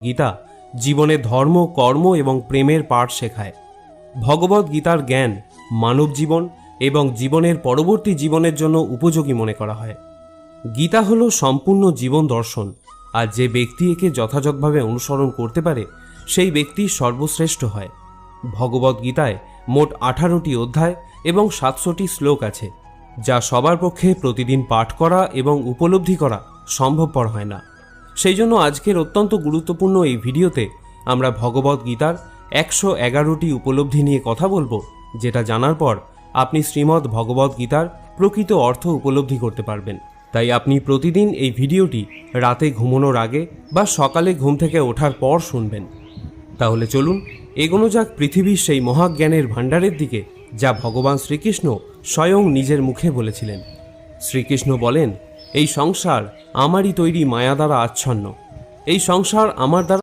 গীতা জীবনে ধর্ম, কর্ম এবং প্রেমের পাঠ শেখায়। ভগবদ গীতার জ্ঞান মানব জীবন এবং জীবনের পরবর্তী জীবনের জন্য উপযোগী মনে করা হয়। গীতা হলো সম্পূর্ণ জীবন দর্শন, আর যে ব্যক্তি একে যথাযথভাবে অনুসরণ করতে পারে সেই ব্যক্তি সর্বশ্রেষ্ঠ হয়। ভগবদ গীতায় মোট 18টি অধ্যায় এবং 700টি শ্লোক আছে, যা সবার পক্ষে প্রতিদিন পাঠ করা এবং উপলব্ধি করা সম্ভবপর হয় না। সেই জন্য আজকের অত্যন্ত গুরুত্বপূর্ণ এই ভিডিওতে আমরা ভগবদ গীতার 111টি উপলব্ধি নিয়ে কথা বলবো, যেটা জানার পর আপনি শ্রীমদ্ ভগবদ গীতার প্রকৃত অর্থ উপলব্ধি করতে পারবেন। তাই আপনি প্রতিদিন এই ভিডিওটি রাতে ঘুমানোর আগে বা সকালে ঘুম থেকে ওঠার পর শুনবেন। তাহলে চলুন এগোনো যাক পৃথিবীর সেই মহাজ্ঞানের ভাণ্ডারের দিকে, যা ভগবান শ্রীকৃষ্ণ স্বয়ং নিজের মুখে বলেছিলেন। শ্রীকৃষ্ণ বলেন, এই সংসার আমারই তৈরি মায়া দ্বারা আচ্ছন্ন। এই সংসার আমার দ্বারা